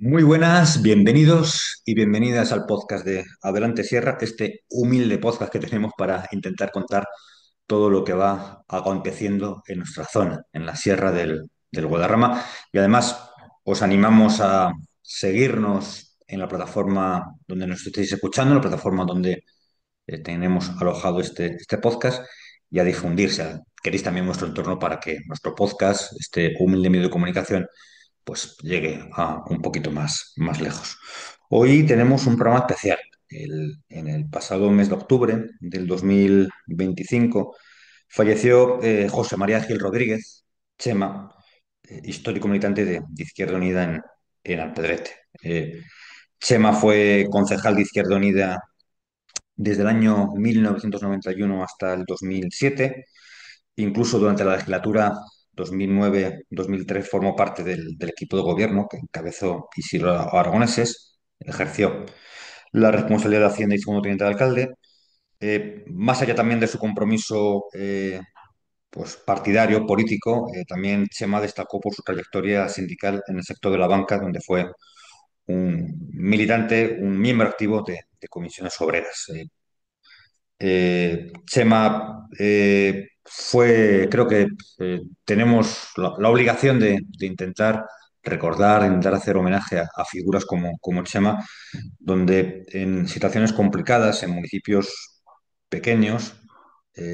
Muy buenas, bienvenidos y bienvenidas al podcast de Adelante Sierra, este humilde podcast que tenemos para intentar contar todo lo que va aconteciendo en nuestra zona, en la Sierra del Guadarrama. Y además os animamos a seguirnos en la plataforma donde nos estéis escuchando, en la plataforma donde tenemos alojado este podcast y a difundirse. Queréis también vuestro entorno para que nuestro podcast, este humilde medio de comunicación, pues llegue a un poquito más lejos. Hoy tenemos un programa especial. En el pasado mes de octubre del 2025 falleció José María Gil Rodríguez, Chema, histórico militante de Izquierda Unida en Alpedrete. Chema fue concejal de Izquierda Unida desde el año 1991 hasta el 2007. Incluso durante la legislatura 2009-2003 formó parte del equipo de gobierno que encabezó Isidro Aragoneses, ejerció la responsabilidad de Hacienda y segundo teniente de alcalde. Más allá también de su compromiso pues partidario, político, también Chema destacó por su trayectoria sindical en el sector de la banca, donde fue un militante, un miembro activo de comisiones obreras. Chema creo que tenemos la obligación de intentar recordar, intentar hacer homenaje a figuras como Chema, donde en situaciones complicadas, en municipios pequeños,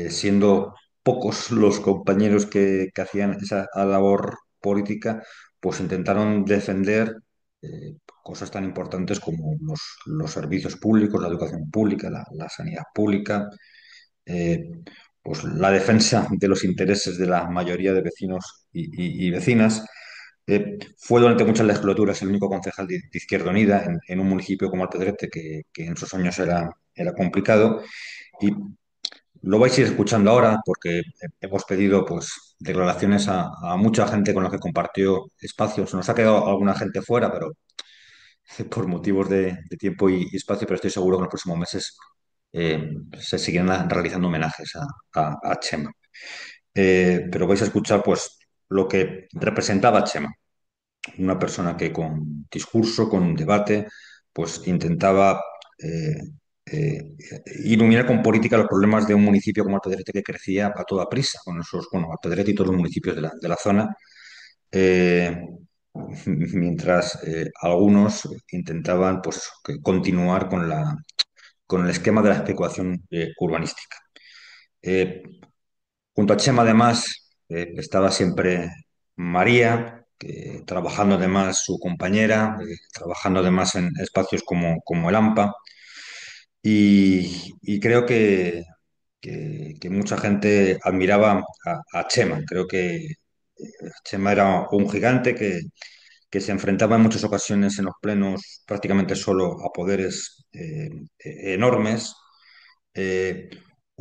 siendo pocos los compañeros que hacían esa labor política, pues intentaron defender cosas tan importantes como los servicios públicos, la educación pública, la sanidad pública, eh, pues la defensa de los intereses de la mayoría de vecinos y vecinas. Fue durante muchas legislaturas el único concejal de Izquierda Unida en un municipio como Alpedrete, que en esos años era complicado. Y lo vais a ir escuchando ahora porque hemos pedido pues, declaraciones a mucha gente con la que compartió espacios. Nos ha quedado alguna gente fuera, pero por motivos de tiempo y espacio, pero estoy seguro que en los próximos meses se seguirán realizando homenajes a Chema. Pero vais a escuchar pues lo que representaba Chema, una persona que con discurso, con debate, pues intentaba eh, eh, iluminar con política los problemas de un municipio como Alpedrete que crecía a toda prisa, con esos, bueno, Alpedrete y todos los municipios de la zona. eh, Mientras algunos intentaban pues eso, continuar con el esquema de la especulación urbanística. Eh, Junto a Chema, además, estaba siempre María, trabajando además su compañera, trabajando además en espacios como el AMPA, y creo que mucha gente admiraba a Chema. Creo que Chema era un gigante que se enfrentaba en muchas ocasiones en los plenos prácticamente solo a poderes enormes. Eh,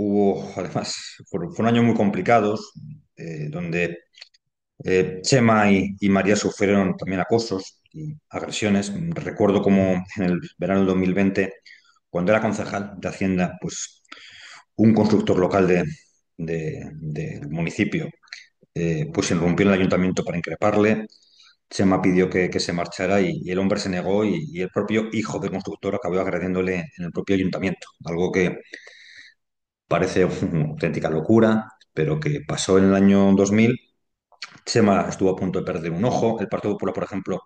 Hubo, además, fueron años muy complicados, donde Chema y María sufrieron también acosos y agresiones. Recuerdo como en el verano del 2020, cuando era concejal de Hacienda, pues un constructor local del municipio pues irrumpió en el ayuntamiento para increparle. Chema pidió que se marchara y el hombre se negó y el propio hijo del constructor acabó agrediéndole en el propio ayuntamiento, algo que parece una auténtica locura, pero que pasó en el año 2000. Chema estuvo a punto de perder un ojo. El Partido Popular, por ejemplo,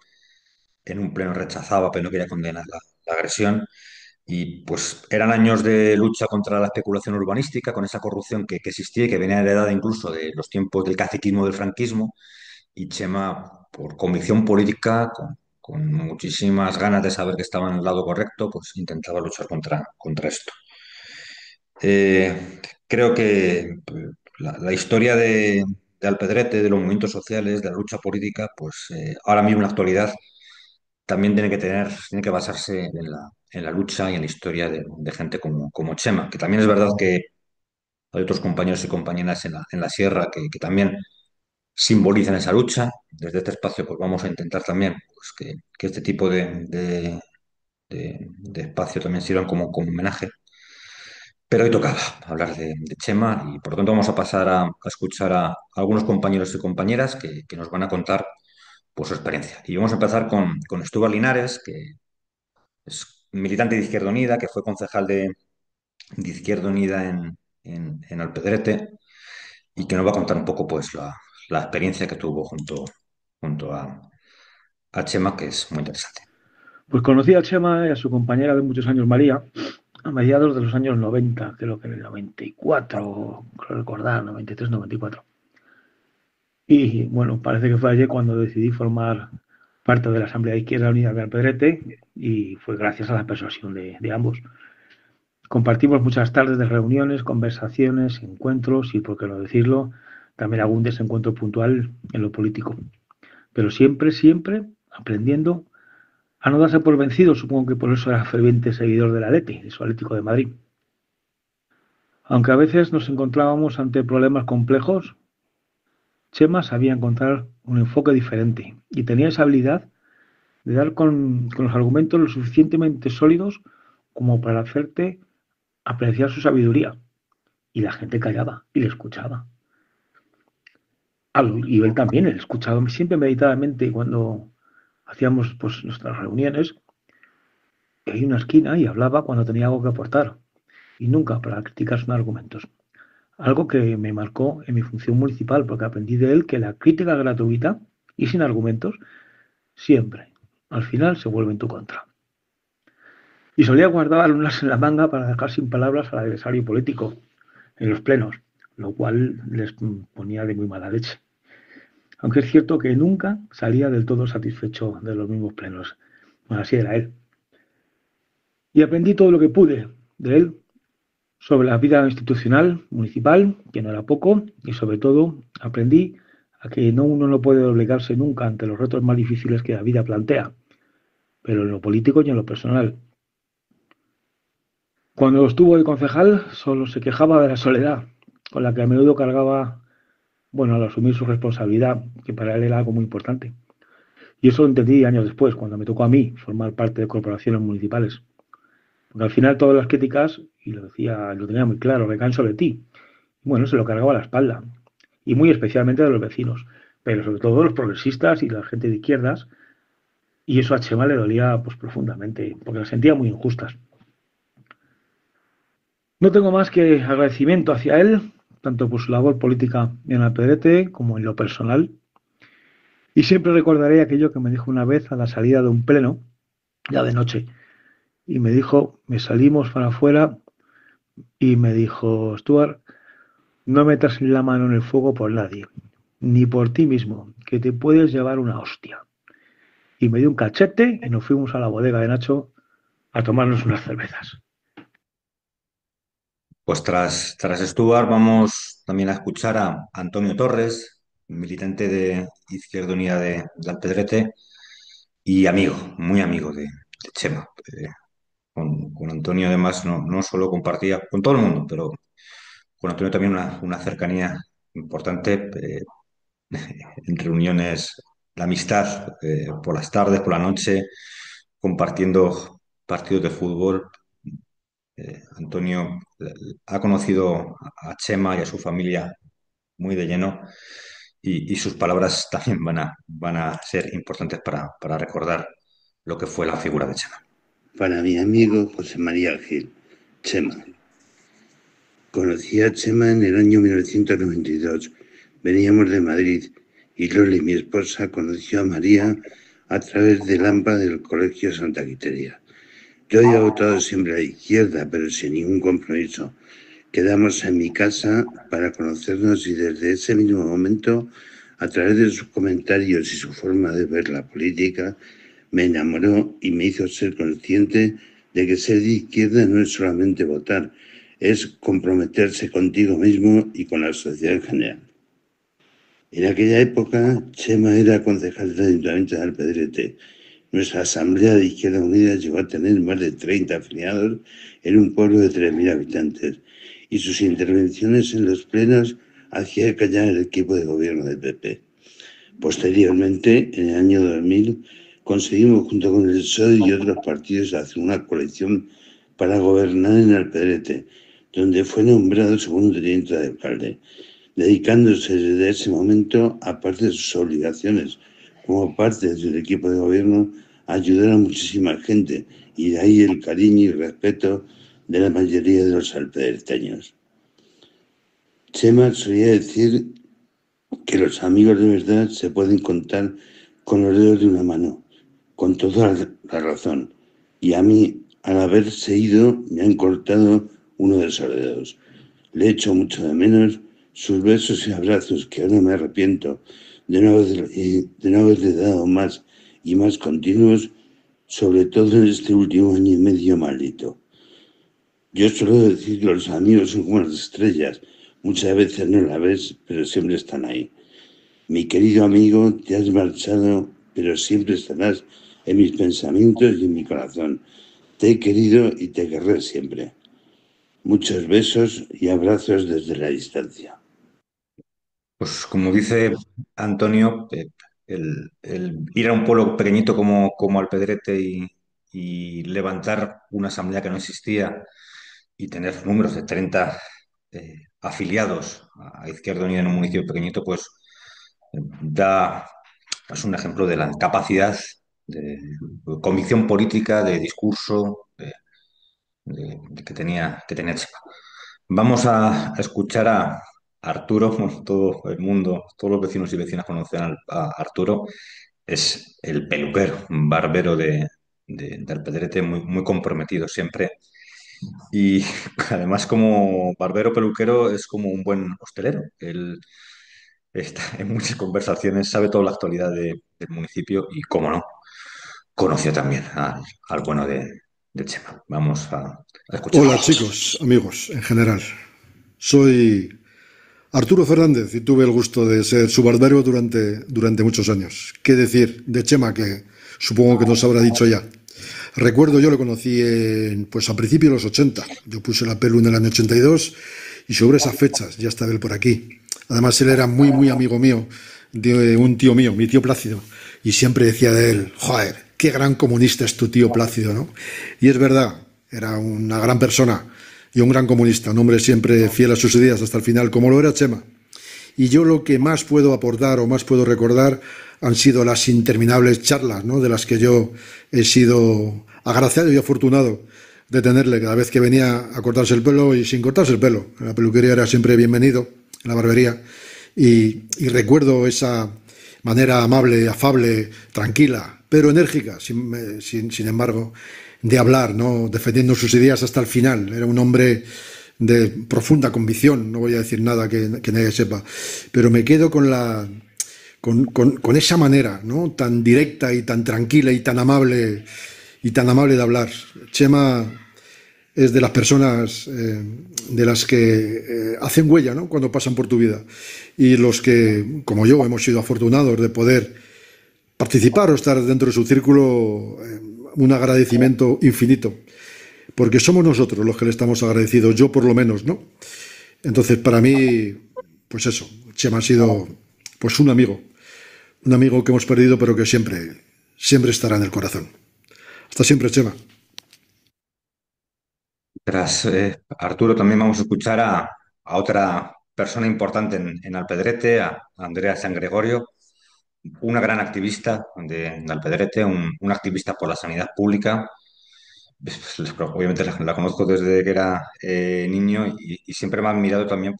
en un pleno rechazaba, pero no quería condenar la agresión. Y pues eran años de lucha contra la especulación urbanística, con esa corrupción que existía y que venía heredada incluso de los tiempos del caciquismo del franquismo. Y Chema, por convicción política, con muchísimas ganas de saber que estaba en el lado correcto, pues intentaba luchar contra esto. Creo que la historia de Alpedrete, de los movimientos sociales, de la lucha política, pues ahora mismo en la actualidad también tiene que basarse en la lucha y en la historia de gente como Chema, que también es verdad que hay otros compañeros y compañeras en la sierra que también simbolizan esa lucha. Desde este espacio pues vamos a intentar también pues, que este tipo de espacio también sirvan como homenaje. Pero hoy tocaba hablar de Chema y por lo tanto vamos a pasar a escuchar a algunos compañeros y compañeras que nos van a contar pues, su experiencia. Y vamos a empezar con Stuart Linares, que es militante de Izquierda Unida, que fue concejal de Izquierda Unida en Alpedrete y que nos va a contar un poco pues la experiencia que tuvo junto a Chema, que es muy interesante. Pues conocí a Chema y a su compañera de muchos años, María, a mediados de los años 90, creo que en el 94, creo recordar, 93, 94. Y bueno, parece que fue ayer cuando decidí formar parte de la Asamblea de Izquierda Unida de Alpedrete y fue gracias a la persuasión de ambos. Compartimos muchas tardes de reuniones, conversaciones, encuentros y, por qué no decirlo, también algún desencuentro puntual en lo político. Pero siempre, siempre aprendiendo a no darse por vencido. Supongo que por eso era ferviente seguidor del Atleti, de su Atlético de Madrid. Aunque a veces nos encontrábamos ante problemas complejos, Chema sabía encontrar un enfoque diferente y tenía esa habilidad de dar con los argumentos lo suficientemente sólidos como para hacerte apreciar su sabiduría. Y la gente callaba y le escuchaba. Y él también, él escuchaba siempre meditadamente cuando hacíamos pues, nuestras reuniones. Hay una esquina y hablaba cuando tenía algo que aportar y nunca para criticar sus argumentos. Algo que me marcó en mi función municipal, porque aprendí de él que la crítica gratuita y sin argumentos siempre, al final, se vuelve en tu contra. Y solía guardar alumnas en la manga para dejar sin palabras al adversario político en los plenos, lo cual les ponía de muy mala leche. Aunque es cierto que nunca salía del todo satisfecho de los mismos plenos. Bueno, así era él. Y aprendí todo lo que pude de él sobre la vida institucional, municipal, que no era poco, y sobre todo aprendí a que uno no puede doblegarse nunca ante los retos más difíciles que la vida plantea, pero en lo político y en lo personal. Cuando estuvo de concejal, solo se quejaba de la soledad, con la que a menudo cargaba, bueno, al asumir su responsabilidad, que para él era algo muy importante. Y eso lo entendí años después, cuando me tocó a mí formar parte de corporaciones municipales. Porque al final todas las críticas, y lo decía, lo tenía muy claro, recaen sobre ti. Bueno, se lo cargaba a la espalda. Y muy especialmente de los vecinos, pero sobre todo de los progresistas y la gente de izquierdas. Y eso a Chema le dolía pues profundamente, porque las sentía muy injustas. No tengo más que agradecimiento hacia él, tanto por su labor política en Alpedrete como en lo personal. Y siempre recordaré aquello que me dijo una vez a la salida de un pleno, ya de noche, y me dijo, me salimos para afuera y me dijo, Stuart, no metas la mano en el fuego por nadie, ni por ti mismo, que te puedes llevar una hostia. Y me dio un cachete y nos fuimos a la bodega de Nacho a tomarnos unas cervezas. Pues tras Stuart vamos también a escuchar a Antonio Torres, militante de Izquierda Unida de Alpedrete y amigo, muy amigo de Chema. Con Antonio además no solo compartía con todo el mundo, pero con Antonio también una cercanía importante en reuniones, la amistad por las tardes, por la noche, compartiendo partidos de fútbol. Antonio ha conocido a Chema y a su familia muy de lleno y sus palabras también van a ser importantes para recordar lo que fue la figura de Chema. Para mi amigo José María Gil, Chema. Conocí a Chema en el año 1992. Veníamos de Madrid y Loli, mi esposa, conoció a María a través del AMPA del Colegio Santa Quiteria. Yo había votado siempre a la izquierda, pero sin ningún compromiso. Quedamos en mi casa para conocernos y desde ese mismo momento, a través de sus comentarios y su forma de ver la política, me enamoró y me hizo ser consciente de que ser de izquierda no es solamente votar, es comprometerse contigo mismo y con la sociedad en general. En aquella época, Chema era concejal del Ayuntamiento de Alpedrete. Nuestra Asamblea de Izquierda Unida llegó a tener más de 30 afiliados en un pueblo de 3.000 habitantes y sus intervenciones en los plenos hacían callar el equipo de gobierno del PP. Posteriormente, en el año 2000, conseguimos junto con el PSOE y otros partidos hacer una coalición para gobernar en Alpedrete, donde fue nombrado segundo teniente de alcalde, dedicándose desde ese momento, aparte de sus obligaciones como parte de su equipo de gobierno, ayudar a muchísima gente, y de ahí el cariño y respeto de la mayoría de los alpederteños. Chema solía decir que los amigos de verdad se pueden contar con los dedos de una mano, con toda la razón. Y a mí, al haberse ido, me han cortado uno de esos dedos. Le echo mucho de menos sus besos y abrazos, que ahora me arrepiento de no haberle dado más y más continuos, sobre todo en este último año y medio maldito. Yo suelo decir que los amigos son como las estrellas. Muchas veces no las ves, pero siempre están ahí. Mi querido amigo, te has marchado, pero siempre estarás en mis pensamientos y en mi corazón. Te he querido y te querré siempre. Muchos besos y abrazos desde la distancia. Pues como dice Antonio, el ir a un pueblo pequeñito como Alpedrete y levantar una asamblea que no existía y tener números de 30 afiliados a Izquierda Unida en un municipio pequeñito, pues es un ejemplo de la capacidad de convicción política, de discurso que tenía Chema. Vamos a escuchar a Arturo. Bueno, todo el mundo, todos los vecinos y vecinas conocen a Arturo. Es el peluquero, un barbero de Alpedrete, muy, muy comprometido siempre. Y además, como barbero peluquero, es como un buen hostelero. Él está en muchas conversaciones, sabe toda la actualidad del municipio y, cómo no, conoció también al bueno de Chema. Vamos a escucharlo. Hola chicos, amigos en general. Soy Arturo Fernández y tuve el gusto de ser su barbero durante muchos años. ¿Qué decir de Chema, que supongo que nos habrá dicho ya? Recuerdo, yo lo conocí pues a principios de los 80. Yo puse la pelu en el año 82 y sobre esas fechas ya estaba él por aquí. Además, él era muy, muy amigo mío, de un tío mío, mi tío Plácido. Y siempre decía de él, joder, qué gran comunista es tu tío Plácido, ¿no? Y es verdad, era una gran persona y un gran comunista, un hombre siempre fiel a sus ideas hasta el final, como lo era Chema. Y yo lo que más puedo aportar o más puedo recordar han sido las interminables charlas, ¿no?, de las que yo he sido agraciado y afortunado de tenerle cada vez que venía a cortarse el pelo y sin cortarse el pelo. En la peluquería era siempre bienvenido, en la barbería. Y recuerdo esa manera amable, afable, tranquila, pero enérgica, sin embargo, de hablar, ¿no?, defendiendo sus ideas hasta el final. Era un hombre de profunda convicción, no voy a decir nada que nadie sepa, pero me quedo con esa manera, ¿no?, tan directa y tan tranquila y tan amable de hablar. Chema es de las personas de las que hacen huella, ¿no?, cuando pasan por tu vida, y los que, como yo, hemos sido afortunados de poder participar o estar dentro de su círculo, un agradecimiento infinito, porque somos nosotros los que le estamos agradecidos, yo por lo menos, ¿no? Entonces, para mí, pues eso, Chema ha sido pues un amigo que hemos perdido, pero que siempre estará en el corazón. Hasta siempre, Chema. Tras Arturo, también vamos a escuchar a otra persona importante en Alpedrete, a Andrea San Gregorio, una gran activista de Alpedrete, un activista por la sanidad pública. Obviamente la conozco desde que era niño y siempre me ha admirado también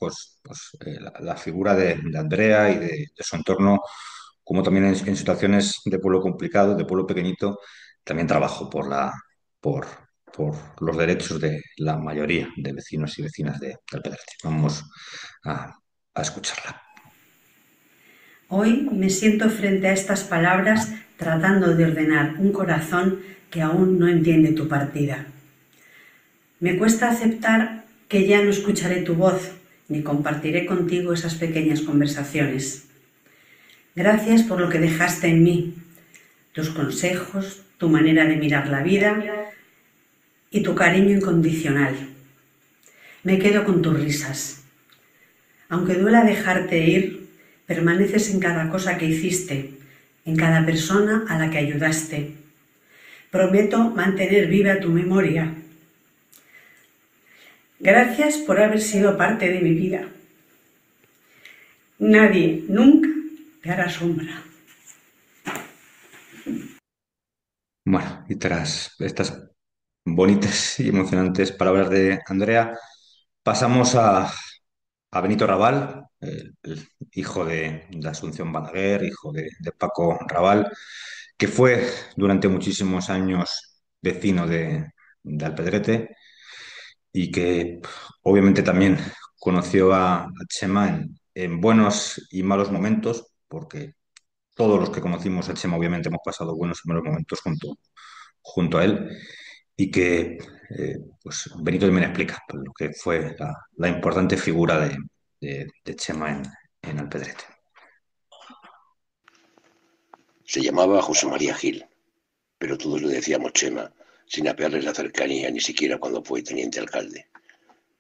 la figura de Andrea y de su entorno, como también en situaciones de pueblo complicado, de pueblo pequeñito, también trabajo por, por los derechos de la mayoría de vecinos y vecinas de Alpedrete. Vamos a escucharla. Hoy me siento frente a estas palabras tratando de ordenar un corazón que aún no entiende tu partida. Me cuesta aceptar que ya no escucharé tu voz ni compartiré contigo esas pequeñas conversaciones. Gracias por lo que dejaste en mí, tus consejos, tu manera de mirar la vida y tu cariño incondicional. Me quedo con tus risas. Aunque duela dejarte ir, permaneces en cada cosa que hiciste, en cada persona a la que ayudaste. Prometo mantener viva tu memoria. Gracias por haber sido parte de mi vida. Nadie nunca te hará sombra. Bueno, y tras estas bonitas y emocionantes palabras de Andrea, pasamos a Benito Raval, el hijo de Asunción Balaguer, hijo de Paco Raval, que fue durante muchísimos años vecino de Alpedrete y que obviamente también conoció a Chema en buenos y malos momentos, porque todos los que conocimos a Chema obviamente hemos pasado buenos y malos momentos junto a él, y que pues Benito también explica pues, lo que fue la importante figura de Chema en Alpedrete. Se llamaba José María Gil, pero todos le decíamos Chema, sin apearles la cercanía ni siquiera cuando fue teniente alcalde.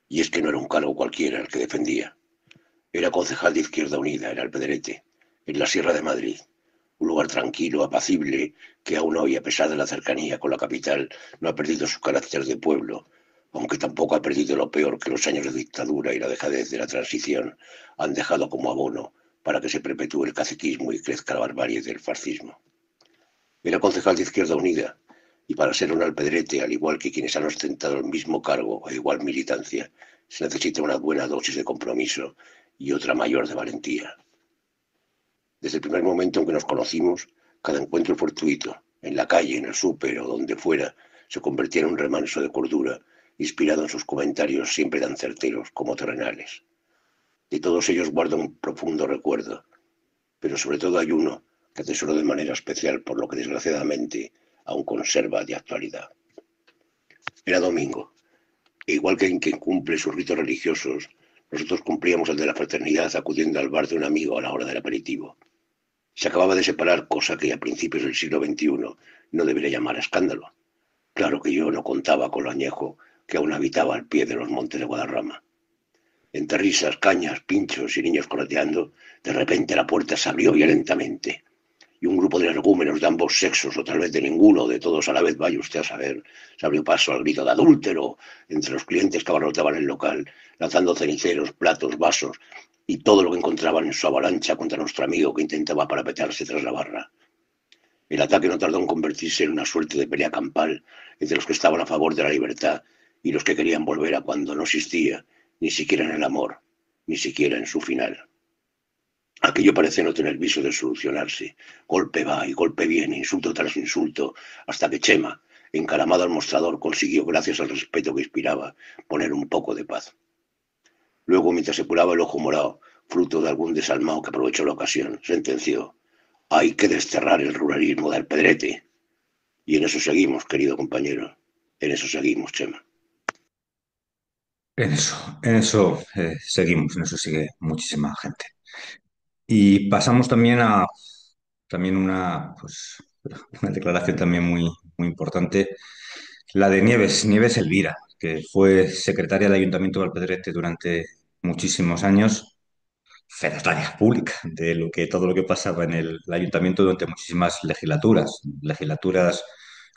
Y es que no era un cargo cualquiera el que defendía. Era concejal de Izquierda Unida en Alpedrete, en la Sierra de Madrid, un lugar tranquilo, apacible, que aún hoy, a pesar de la cercanía con la capital, no ha perdido su carácter de pueblo, aunque tampoco ha perdido lo peor que los años de dictadura y la dejadez de la transición han dejado como abono para que se perpetúe el caciquismo y crezca la barbarie del fascismo. Era concejal de Izquierda Unida, y para ser un alpedrete, al igual que quienes han ostentado el mismo cargo e igual militancia, se necesita una buena dosis de compromiso y otra mayor de valentía. Desde el primer momento en que nos conocimos, cada encuentro fortuito, en la calle, en el súper o donde fuera, se convertía en un remanso de cordura, inspirado en sus comentarios siempre tan certeros como terrenales. De todos ellos guardo un profundo recuerdo, pero sobre todo hay uno que atesoro de manera especial por lo que desgraciadamente aún conserva de actualidad. Era domingo, e igual que en quien cumple sus ritos religiosos, nosotros cumplíamos el de la fraternidad acudiendo al bar de un amigo a la hora del aperitivo. Se acababa de separar, cosa que a principios del siglo XXI no debería llamar a escándalo. Claro que yo no contaba con lo añejo que aún habitaba al pie de los montes de Guadarrama. Entre risas, cañas, pinchos y niños correteando, de repente la puerta se abrió violentamente y un grupo de energúmenos de ambos sexos, o tal vez de ninguno, de todos a la vez, vaya usted a saber, se abrió paso al grito de adúltero entre los clientes que abarrotaban el local, lanzando ceniceros, platos, vasos y todo lo que encontraban en su avalancha contra nuestro amigo que intentaba parapetarse tras la barra. El ataque no tardó en convertirse en una suerte de pelea campal entre los que estaban a favor de la libertad y los que querían volver a cuando no existía, ni siquiera en el amor, ni siquiera en su final. Aquello parece no tener viso de solucionarse. Golpe va y golpe viene, insulto tras insulto, hasta que Chema, encaramado al mostrador, consiguió, gracias al respeto que inspiraba, poner un poco de paz. Luego, mientras se curaba el ojo morado, fruto de algún desalmado que aprovechó la ocasión, sentenció: hay que desterrar el ruralismo de Alpedrete. Y en eso seguimos, querido compañero. En eso seguimos, Chema. En eso seguimos, en eso sigue muchísima gente. Y pasamos también a pues, una declaración también muy importante, la de Nieves Elvira, que fue secretaria del Ayuntamiento de Alpedrete durante muchísimos años, fedataria pública de todo lo que pasaba en el ayuntamiento durante muchísimas legislaturas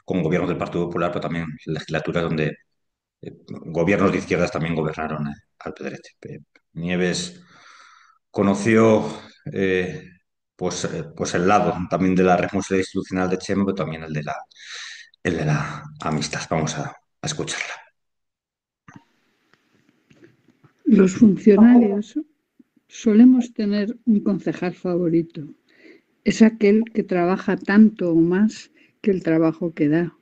con gobiernos del Partido Popular, pero también legislaturas donde gobiernos de izquierdas también gobernaron Alpedrete. Nieves conoció pues el lado también de la responsabilidad institucional de Chema, pero también el de la amistad. Vamos a escucharla. Los funcionarios solemos tener un concejal favorito. Es aquel que trabaja tanto o más que el trabajo que da.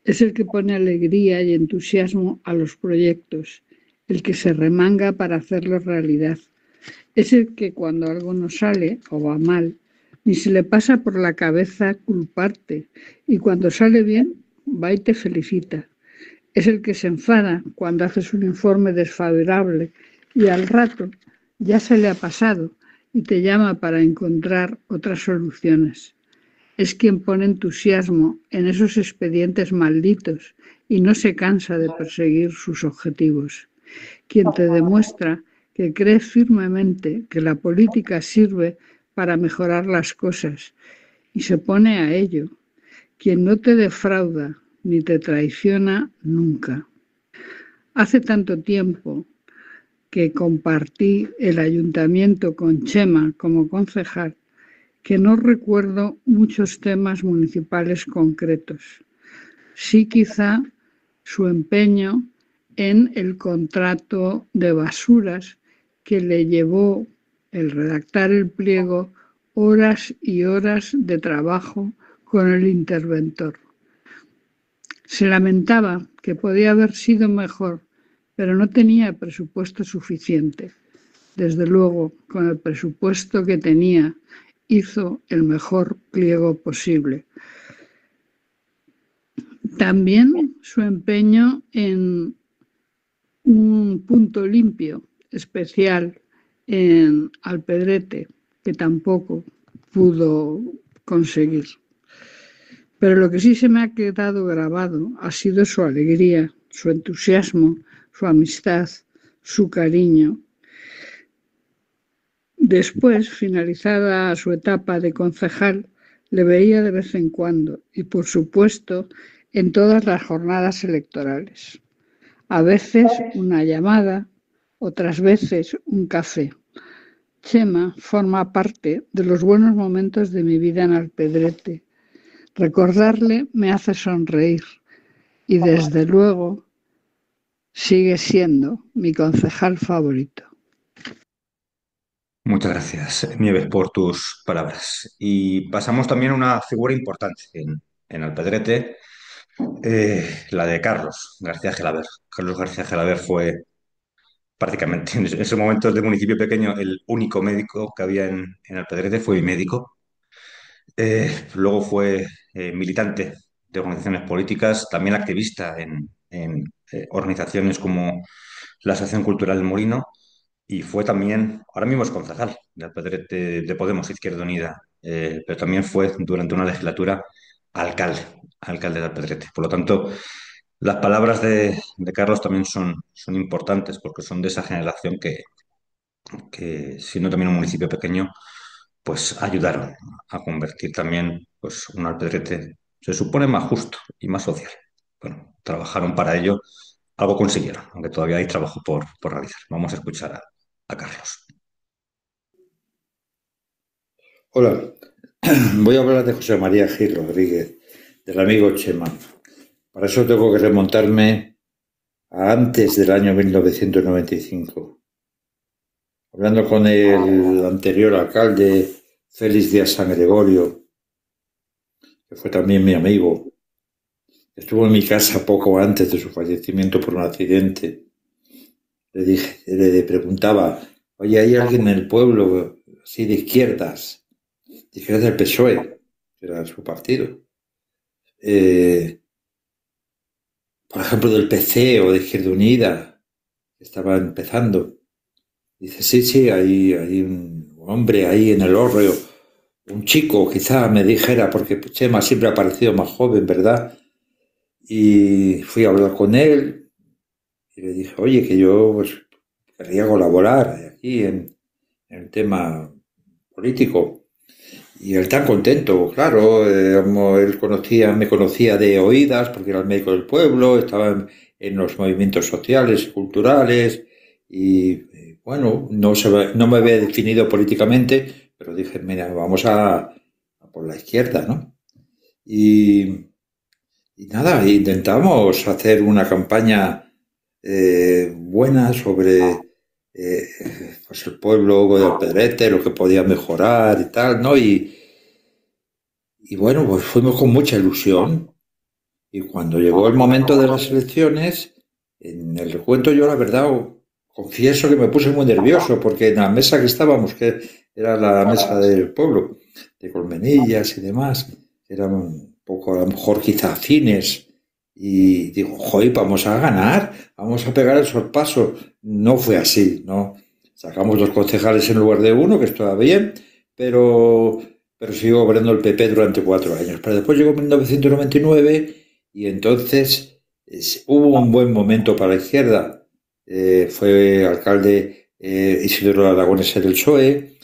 Es el que pone alegría y entusiasmo a los proyectos, el que se remanga para hacerlos realidad. Es el que cuando algo no sale o va mal, ni se le pasa por la cabeza culparte, y cuando sale bien, va y te felicita. Es el que se enfada cuando haces un informe desfavorable y al rato ya se le ha pasado y te llama para encontrar otras soluciones. Es quien pone entusiasmo en esos expedientes malditos y no se cansa de perseguir sus objetivos. Quien te demuestra que cree firmemente que la política sirve para mejorar las cosas y se pone a ello. Quien no te defrauda ni te traiciona nunca. Hace tanto tiempo que compartí el ayuntamiento con Chema como concejal que no recuerdo muchos temas municipales concretos. Sí, quizá su empeño en el contrato de basuras que le llevó el redactar el pliego horas y horas de trabajo con el interventor. Se lamentaba que podía haber sido mejor, pero no tenía presupuesto suficiente. Desde luego, con el presupuesto que tenía, hizo el mejor pliego posible. También su empeño en un punto limpio especial en Alpedrete, que tampoco pudo conseguir. Pero lo que sí se me ha quedado grabado ha sido su alegría, su entusiasmo, su amistad, su cariño. Después, finalizada su etapa de concejal, le veía de vez en cuando y, por supuesto, en todas las jornadas electorales. A veces una llamada, otras veces un café. Chema forma parte de los buenos momentos de mi vida en Alpedrete. Recordarle me hace sonreír y, desde luego, sigue siendo mi concejal favorito. Muchas gracias, Nieves, por tus palabras. Y pasamos también a una figura importante en Alpedrete, la de Carlos García Gelaber. Carlos García Gelaber fue prácticamente en esos momentos de municipio pequeño el único médico que había en Alpedrete, fue mi médico. Luego fue militante de organizaciones políticas, también activista en organizaciones como la Asociación Cultural El Molino, y fue también, ahora mismo es concejal de Alpedrete de Podemos, Izquierda Unida, pero también fue durante una legislatura alcalde de Alpedrete. Por lo tanto, las palabras de Carlos también son importantes porque son de esa generación que siendo también un municipio pequeño, pues ayudaron a convertir también pues, un Alpedrete, se supone, más justo y más social. Bueno, trabajaron para ello, algo consiguieron, aunque todavía hay trabajo por realizar. Vamos a escuchar a Carlos. Hola, voy a hablar de José María Gil Rodríguez, del amigo Chema. Para eso tengo que remontarme a antes del año 1995. Hablando con el anterior alcalde, Félix Díaz San Gregorio, que fue también mi amigo, estuvo en mi casa poco antes de su fallecimiento por un accidente. Le preguntaba, oye, ¿hay alguien en el pueblo así de izquierdas? Dije, es del PSOE, que era su partido. Por ejemplo, del PC o de Izquierda Unida, que estaba empezando. Dice, sí, hay un hombre ahí en el hórreo, un chico, quizá me dijera, porque Chema siempre ha parecido más joven, ¿verdad? Y fui a hablar con él y le dije, oye, que yo pues, querría colaborar aquí en el tema político. Y él tan contento, claro, él me conocía de oídas porque era el médico del pueblo, estaba en los movimientos sociales, culturales y bueno, no me había definido políticamente, pero dije, mira, vamos a por la izquierda, ¿no? Y nada, intentamos hacer una campaña buena sobre pues el pueblo de Alpedrete, lo que podía mejorar y tal, ¿no? Y bueno, pues fuimos con mucha ilusión. Y cuando llegó el momento de las elecciones, en el recuento yo la verdad confieso que me puse muy nervioso porque en la mesa que estábamos, que era la mesa del pueblo, de Colmenillas y demás, eran un poco a lo mejor quizá afines. Y digo, joder, vamos a ganar, vamos a pegar el sorpaso. No fue así, ¿no? Sacamos 2 concejales en lugar de 1, que estaba bien, pero siguió gobernando el PP durante 4 años. Pero después llegó 1999 y entonces hubo un buen momento para la izquierda. Fue alcalde Isidoro Aragonés del PSOE,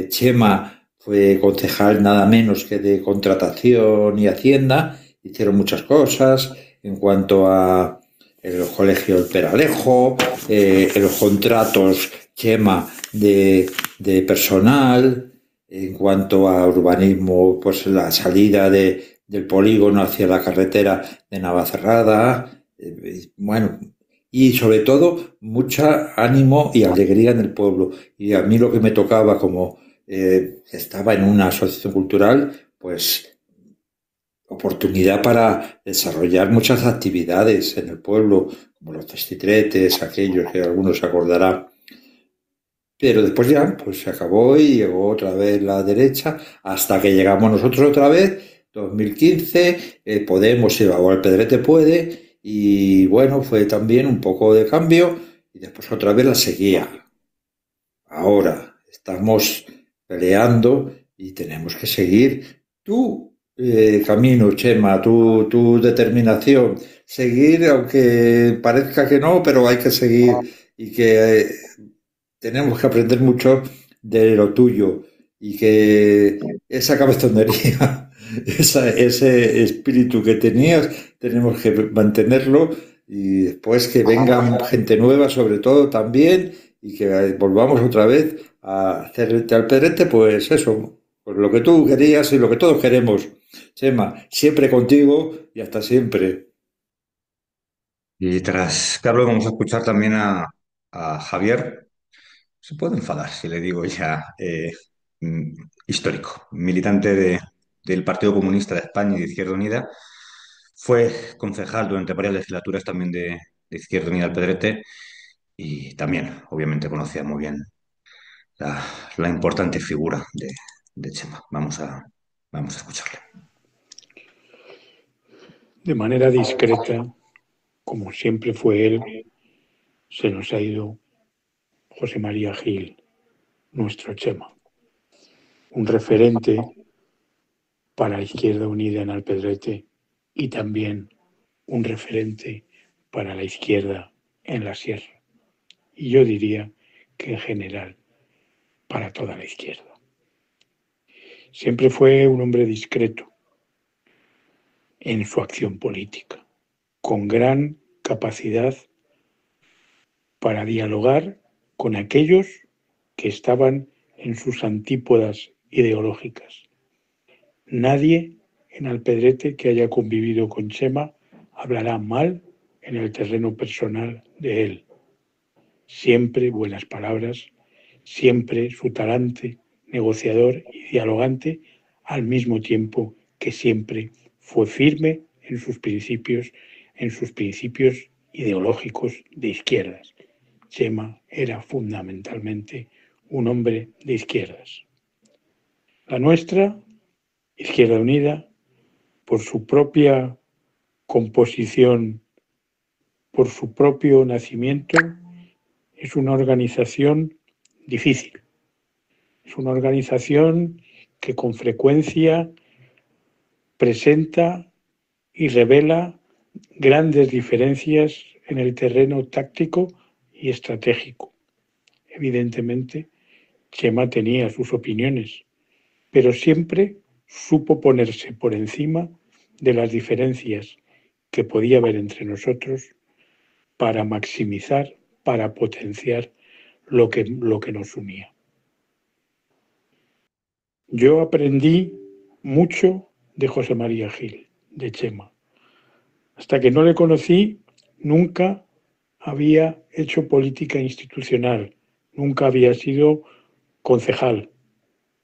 Chema fue concejal nada menos que de Contratación y Hacienda, hicieron muchas cosas en cuanto a el colegio del Peralejo, los contratos Chema de personal, en cuanto a urbanismo, pues la salida del polígono hacia la carretera de Navacerrada, bueno, y sobre todo mucha ánimo y alegría en el pueblo. Y a mí lo que me tocaba como estaba en una asociación cultural, pues oportunidad para desarrollar muchas actividades en el pueblo, como los testitretes, aquellos que algunos se acordarán. Pero después ya, pues se acabó y llegó otra vez la derecha, hasta que llegamos nosotros otra vez, 2015, Podemos y ahora el Pedrete puede, y bueno, fue también un poco de cambio, y después otra vez la seguía. Ahora estamos peleando y tenemos que seguir tu camino, Chema, tu determinación. Seguir, aunque parezca que no, pero hay que seguir y que tenemos que aprender mucho de lo tuyo y que esa cabezonería, ese espíritu que tenías, tenemos que mantenerlo y después que vengan gente nueva, sobre todo también, y que volvamos otra vez a hacerte al pedrete, pues eso, pues lo que tú querías y lo que todos queremos. Chema, siempre contigo y hasta siempre. Y tras Carlos vamos a escuchar también a Javier. Se puede enfadar si le digo ya mm, histórico, militante del Partido Comunista de España y de Izquierda Unida. Fue concejal durante varias legislaturas también de Izquierda Unida al Pedrete y también, obviamente, conocía muy bien la, la importante figura de Chema. Vamos a escucharle. De manera discreta, como siempre fue él, se nos ha ido José María Gil, nuestro Chema, un referente para la Izquierda Unida en Alpedrete y también un referente para la izquierda en la sierra. Y yo diría que en general para toda la izquierda. Siempre fue un hombre discreto en su acción política, con gran capacidad para dialogar con aquellos que estaban en sus antípodas ideológicas. Nadie en Alpedrete que haya convivido con Chema hablará mal en el terreno personal de él. Siempre buenas palabras, siempre su talante negociador y dialogante, al mismo tiempo que siempre fue firme en sus principios ideológicos de izquierdas. Chema era fundamentalmente un hombre de izquierdas. La nuestra, Izquierda Unida, por su propia composición, por su propio nacimiento, es una organización difícil. Es una organización que con frecuencia presenta y revela grandes diferencias en el terreno táctico y estratégico. Evidentemente, Chema tenía sus opiniones, pero siempre supo ponerse por encima de las diferencias que podía haber entre nosotros para maximizar, para potenciar lo que nos unía. Yo aprendí mucho de José María Gil, de Chema. Hasta que no le conocí, nunca había hecho política institucional, nunca había sido concejal.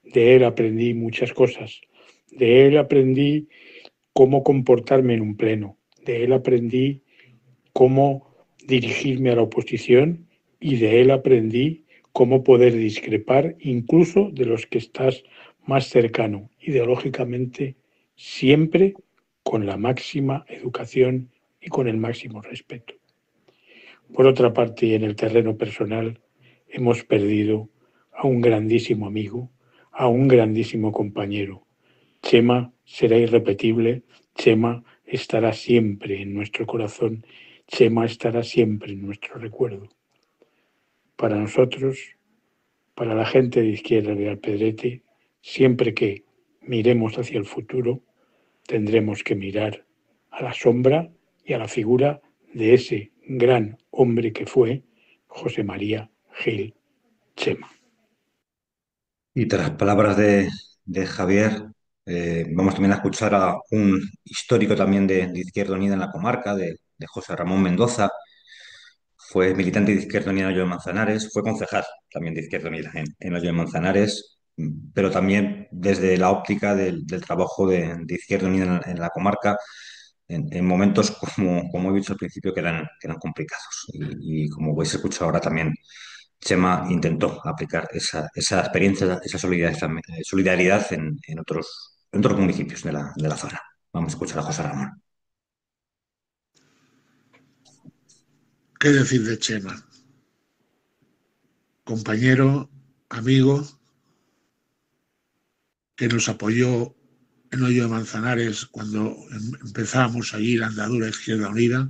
De él aprendí muchas cosas. De él aprendí cómo comportarme en un pleno. De él aprendí cómo dirigirme a la oposición y de él aprendí cómo poder discrepar incluso de los que estás más cercano, ideológicamente, siempre con la máxima educación y con el máximo respeto. Por otra parte, y en el terreno personal, hemos perdido a un grandísimo amigo, a un grandísimo compañero. Chema será irrepetible, Chema estará siempre en nuestro corazón, Chema estará siempre en nuestro recuerdo. Para nosotros, para la gente de Izquierda de Alpedrete, siempre que miremos hacia el futuro, tendremos que mirar a la sombra y a la figura de ese gran hombre que fue José María Gil Chema. Y tras las palabras de Javier, vamos también a escuchar a un histórico también de Izquierda Unida en la comarca, de José Ramón Mendoza. Fue militante de Izquierda Unida en Hoyo de Manzanares, fue concejal también de Izquierda Unida en Hoyo de Manzanares, pero también desde la óptica del trabajo de Izquierda Unida en la comarca, en momentos, como he dicho al principio, que eran complicados. Y como vais a escuchar ahora también, Chema intentó aplicar esa experiencia, esa solidaridad en otros municipios de la zona. Vamos a escuchar a José Ramón. ¿Qué decir de Chema? Compañero, amigo, que nos apoyó en Hoyo de Manzanares cuando empezábamos a ir a andadura Izquierda Unida,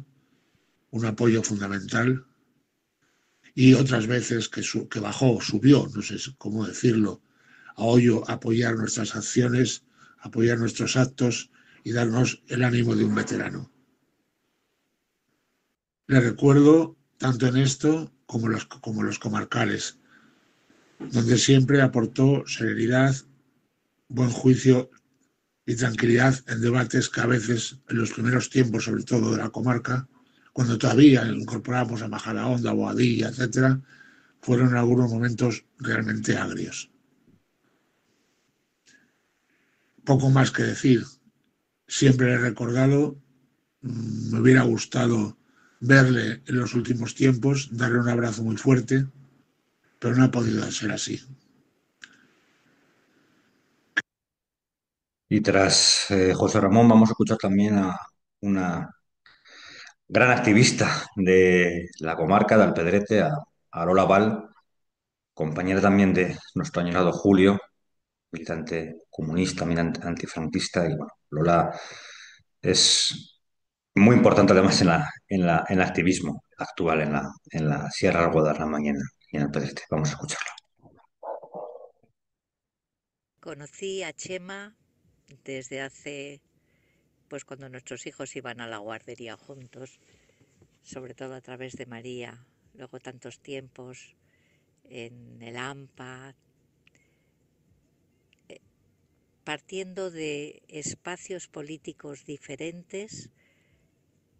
un apoyo fundamental, y otras veces que bajó, subió, no sé cómo decirlo, a Hoyo a apoyar nuestras acciones, apoyar nuestros actos y darnos el ánimo de un veterano. Le recuerdo tanto en esto como los comarcales, donde siempre aportó serenidad, buen juicio y tranquilidad en debates que a veces, en los primeros tiempos, sobre todo de la comarca, cuando todavía incorporamos a Majadahonda, Boadilla, etcétera, fueron en algunos momentos realmente agrios. Poco más que decir. Siempre le he recordado, me hubiera gustado verle en los últimos tiempos, darle un abrazo muy fuerte, pero no ha podido ser así. Y tras José Ramón vamos a escuchar también a una gran activista de la comarca de Alpedrete, a Lola Val, compañera también de nuestro añorado Julio, militante comunista, militante antifranquista. Y bueno, Lola es muy importante además en el activismo actual en la Sierra del Guadarrama y en Alpedrete. Vamos a escucharlo. Conocí a Chema desde hace, pues cuando nuestros hijos iban a la guardería juntos, sobre todo a través de María, luego tantos tiempos en el AMPA, partiendo de espacios políticos diferentes,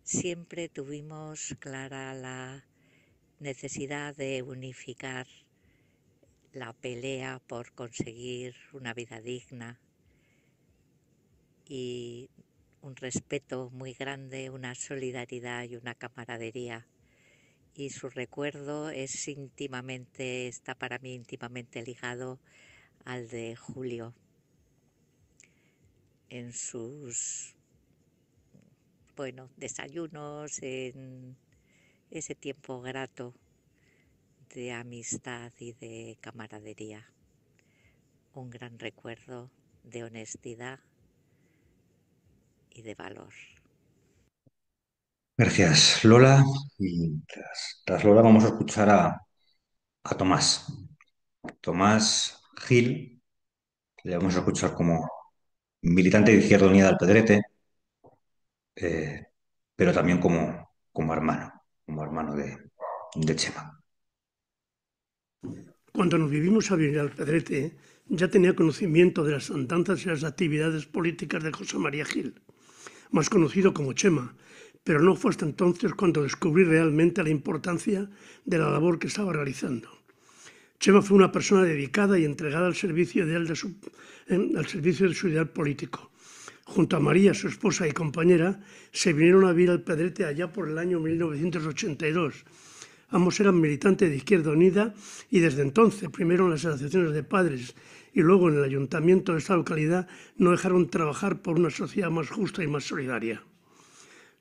siempre tuvimos clara la necesidad de unificar la pelea por conseguir una vida digna y un respeto muy grande, una solidaridad y una camaradería. Y su recuerdo está para mí íntimamente ligado al de Julio. En sus desayunos, en ese tiempo grato de amistad y de camaradería. Un gran recuerdo de honestidad y de valor. Gracias, Lola. Y tras Lola vamos a escuchar a Tomás. Tomás Gil, le vamos a escuchar como militante de Izquierda Unida de Alpedrete, pero también como hermano de Chema. Cuando nos vivimos a vivir al Pedrete, ya tenía conocimiento de las andanzas y las actividades políticas de José María Gil, más conocido como Chema, pero no fue hasta entonces cuando descubrí realmente la importancia de la labor que estaba realizando. Chema fue una persona dedicada y entregada al servicio de su ideal político. Junto a María, su esposa y compañera, se vinieron a vivir al Pedrete allá por el año 1982. Ambos eran militantes de Izquierda Unida y desde entonces, primero en las asociaciones de padres y luego en el ayuntamiento de esta localidad, no dejaron de trabajar por una sociedad más justa y más solidaria.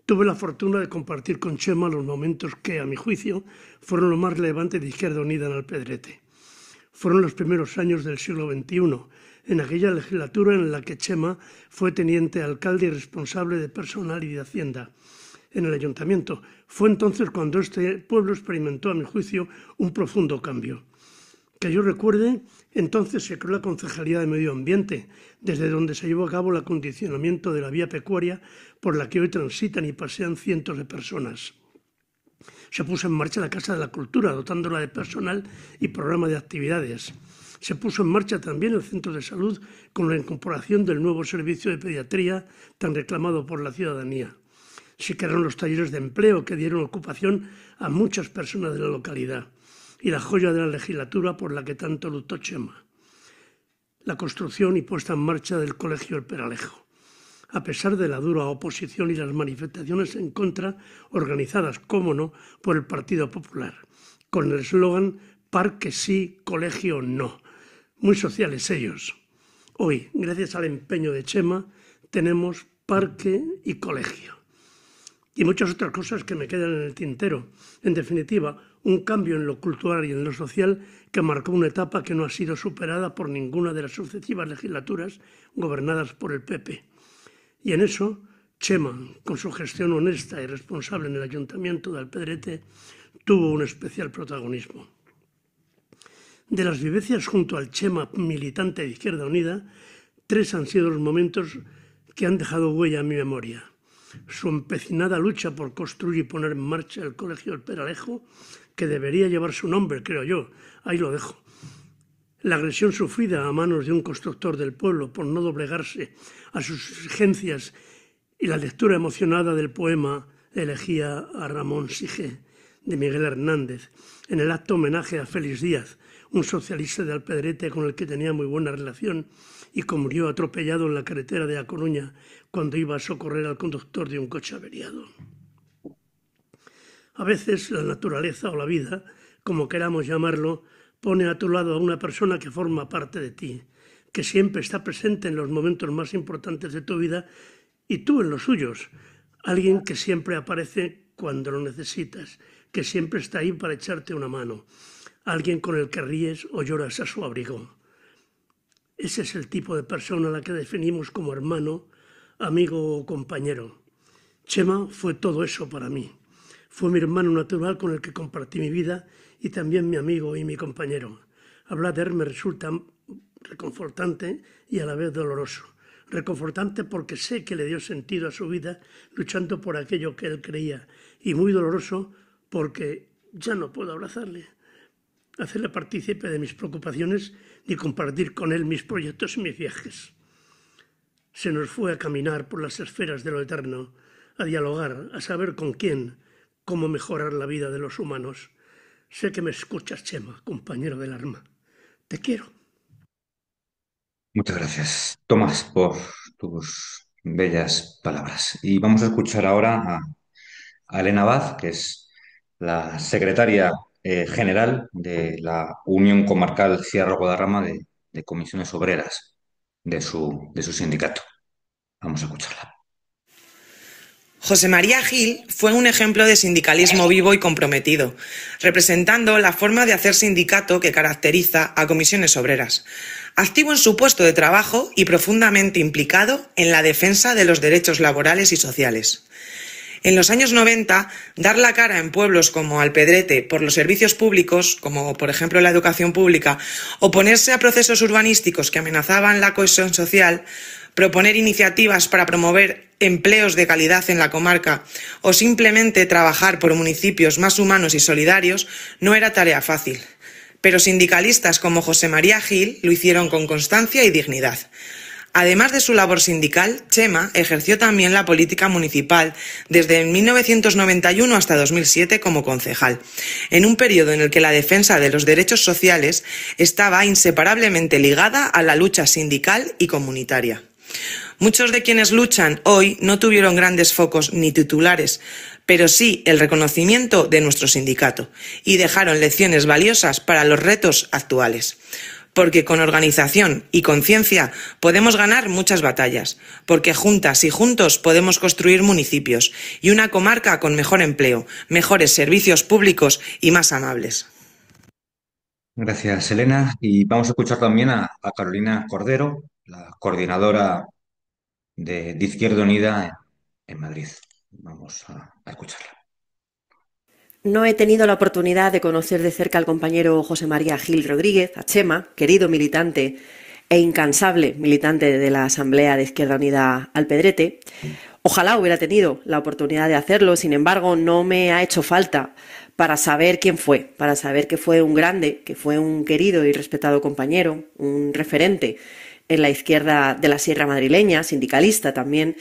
Tuve la fortuna de compartir con Chema los momentos que, a mi juicio, fueron los más relevantes de Izquierda Unida en Alpedrete. Fueron los primeros años del siglo XXI, en aquella legislatura en la que Chema fue teniente alcalde y responsable de personal y de Hacienda en el ayuntamiento. Fue entonces cuando este pueblo experimentó, a mi juicio, un profundo cambio. Que yo recuerde, entonces se creó la Concejalía de Medio Ambiente, desde donde se llevó a cabo el acondicionamiento de la vía pecuaria por la que hoy transitan y pasean cientos de personas. Se puso en marcha la Casa de la Cultura, dotándola de personal y programa de actividades. Se puso en marcha también el centro de salud con la incorporación del nuevo servicio de pediatría tan reclamado por la ciudadanía. Se crearon los talleres de empleo que dieron ocupación a muchas personas de la localidad y la joya de la legislatura por la que tanto luchó Chema: la construcción y puesta en marcha del Colegio El Peralejo. A pesar de la dura oposición y las manifestaciones en contra, organizadas, cómo no, por el Partido Popular, con el eslogan «Parque sí, colegio no». Muy sociales ellos. Hoy, gracias al empeño de Chema, tenemos parque y colegio. Y muchas otras cosas que me quedan en el tintero. En definitiva, un cambio en lo cultural y en lo social que marcó una etapa que no ha sido superada por ninguna de las sucesivas legislaturas gobernadas por el PP. Y en eso, Chema, con su gestión honesta y responsable en el Ayuntamiento de Alpedrete, tuvo un especial protagonismo. De las vivencias junto al Chema militante de Izquierda Unida, 3 han sido los momentos que han dejado huella en mi memoria: su empecinada lucha por construir y poner en marcha el Colegio El Peralejo, que debería llevar su nombre, creo yo, ahí lo dejo. La agresión sufrida a manos de un constructor del pueblo por no doblegarse a sus exigencias y la lectura emocionada del poema Elegía a Ramón Sige, de Miguel Hernández, en el acto homenaje a Félix Díaz, un socialista de Alpedrete con el que tenía muy buena relación y que murió atropellado en la carretera de A Coruña cuando iba a socorrer al conductor de un coche averiado. A veces la naturaleza o la vida, como queramos llamarlo, pone a tu lado a una persona que forma parte de ti, que siempre está presente en los momentos más importantes de tu vida y tú en los suyos. Alguien que siempre aparece cuando lo necesitas, que siempre está ahí para echarte una mano. Alguien con el que ríes o lloras a su abrigo. Ese es el tipo de persona a la que definimos como hermano, amigo o compañero. Chema fue todo eso para mí. Fue mi hermano natural con el que compartí mi vida y también mi amigo y mi compañero. Hablar de él me resulta reconfortante y a la vez doloroso. Reconfortante porque sé que le dio sentido a su vida luchando por aquello que él creía, y muy doloroso porque ya no puedo abrazarle, hacerle partícipe de mis preocupaciones ni compartir con él mis proyectos y mis viajes. Se nos fue a caminar por las esferas de lo eterno, a dialogar, a saber con quién, cómo mejorar la vida de los humanos. Sé que me escuchas, Chema, compañero del alma. Te quiero. Muchas gracias, Tomás, por tus bellas palabras. Y vamos a escuchar ahora a Elena Abad, que es la secretaria general de la Unión Comarcal Sierra Guadarrama de Comisiones Obreras de su sindicato. Vamos a escucharla. José María Gil fue un ejemplo de sindicalismo vivo y comprometido, representando la forma de hacer sindicato que caracteriza a Comisiones Obreras. Activo en su puesto de trabajo y profundamente implicado en la defensa de los derechos laborales y sociales. En los años 90, dar la cara en pueblos como Alpedrete por los servicios públicos, como por ejemplo la educación pública, oponerse a procesos urbanísticos que amenazaban la cohesión social, proponer iniciativas para promover empleos de calidad en la comarca o simplemente trabajar por municipios más humanos y solidarios no era tarea fácil. Pero sindicalistas como José María Gil lo hicieron con constancia y dignidad. Además de su labor sindical, Chema ejerció también la política municipal desde 1991 hasta 2007 como concejal, en un periodo en el que la defensa de los derechos sociales estaba inseparablemente ligada a la lucha sindical y comunitaria. Muchos de quienes luchan hoy no tuvieron grandes focos ni titulares, pero sí el reconocimiento de nuestro sindicato y dejaron lecciones valiosas para los retos actuales. Porque con organización y conciencia podemos ganar muchas batallas, porque juntas y juntos podemos construir municipios y una comarca con mejor empleo, mejores servicios públicos y más amables. Gracias, Elena. Y vamos a escuchar también a Carolina Cordero, la coordinadora de Izquierda Unida en Madrid. Vamos a escucharla. No he tenido la oportunidad de conocer de cerca al compañero José María Gil Rodríguez, a Chema, querido militante e incansable militante de la Asamblea de Izquierda Unida Alpedrete. Ojalá hubiera tenido la oportunidad de hacerlo, sin embargo, no me ha hecho falta para saber quién fue, para saber que fue un grande, que fue un querido y respetado compañero, un referente en la izquierda de la Sierra madrileña, sindicalista también,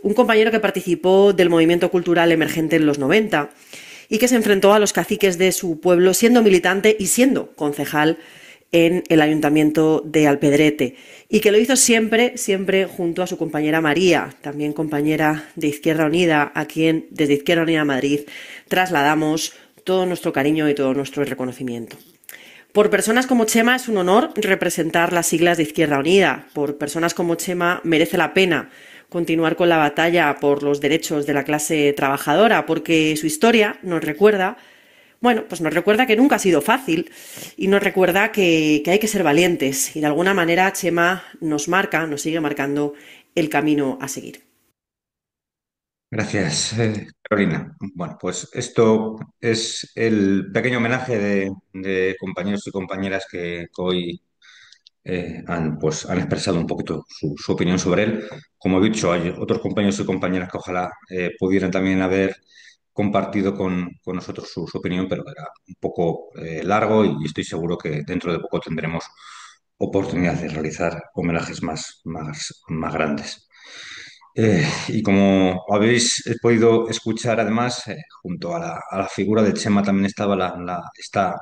un compañero que participó del movimiento cultural emergente en los 90 y que se enfrentó a los caciques de su pueblo siendo militante y siendo concejal en el Ayuntamiento de Alpedrete, y que lo hizo siempre junto a su compañera María, también compañera de Izquierda Unida, a quien desde Izquierda Unida Madrid trasladamos todo nuestro cariño y todo nuestro reconocimiento. Por personas como Chema es un honor representar las siglas de Izquierda Unida. Por personas como Chema merece la pena continuar con la batalla por los derechos de la clase trabajadora, porque su historia nos recuerda que nunca ha sido fácil y nos recuerda que hay que ser valientes, y de alguna manera Chema nos sigue marcando el camino a seguir. Gracias, Carolina. Bueno, pues esto es el pequeño homenaje de compañeros y compañeras que hoy han expresado un poquito su opinión sobre él. Como he dicho, hay otros compañeros y compañeras que ojalá pudieran también haber compartido con nosotros su opinión, pero era un poco largo, y estoy seguro que dentro de poco tendremos oportunidad de realizar homenajes más grandes. Y como habéis podido escuchar, además, junto a la figura de Chema también estaba está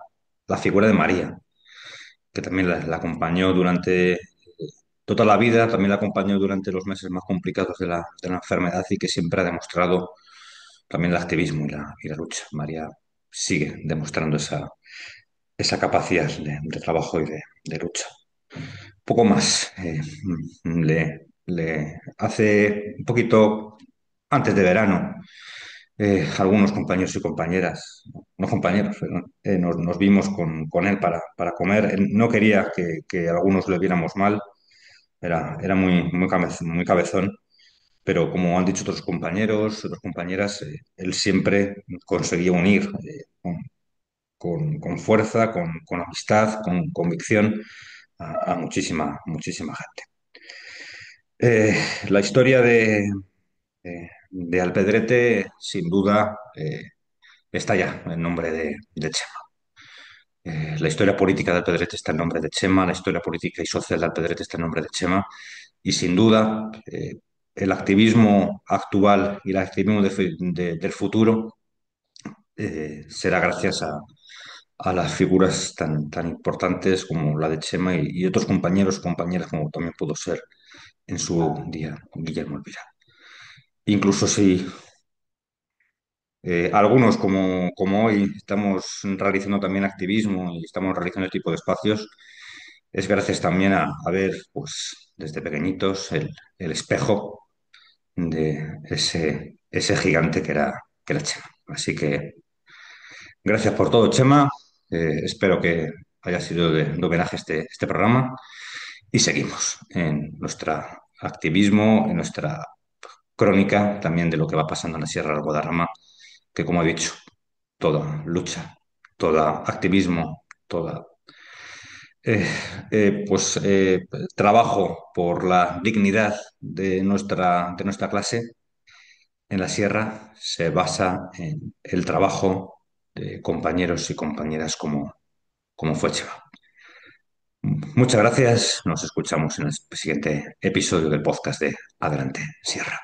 la figura de María, que también la acompañó durante toda la vida, también la acompañó durante los meses más complicados de la enfermedad, y que siempre ha demostrado también el activismo y la lucha. María sigue demostrando esa capacidad de trabajo y de lucha. Poco más. Hace un poquito antes de verano, algunos compañeros y compañeras, no compañeros, perdón, nos vimos con él para comer. Él no quería que algunos le viéramos mal, era muy cabezón, pero como han dicho otros compañeros, otras compañeras, él siempre conseguía unir con fuerza, con amistad, con convicción a muchísima gente. La historia de Alpedrete, sin duda, está ya en nombre de Chema. La historia política de Alpedrete está en nombre de Chema, la historia política y social de Alpedrete está en nombre de Chema, y sin duda el activismo actual y el activismo del futuro será gracias a las figuras tan importantes como la de Chema y otros compañeros o compañeras, como también pudo ser en su día Guillermo Elvira. Incluso si algunos, como hoy, estamos realizando también activismo y estamos realizando este tipo de espacios, es gracias también a ver, pues, desde pequeñitos el espejo de ese gigante que era Chema. Así que gracias por todo, Chema. Espero que haya sido de homenaje este programa, y seguimos en nuestro activismo, en nuestra crónica también de lo que va pasando en la Sierra del Guadarrama, que, como he dicho, toda lucha, todo activismo, toda trabajo por la dignidad de nuestra clase en la Sierra se basa en el trabajo de compañeros y compañeras como fue Chema. Muchas gracias. Nos escuchamos en el siguiente episodio del podcast de Adelante, Sierra.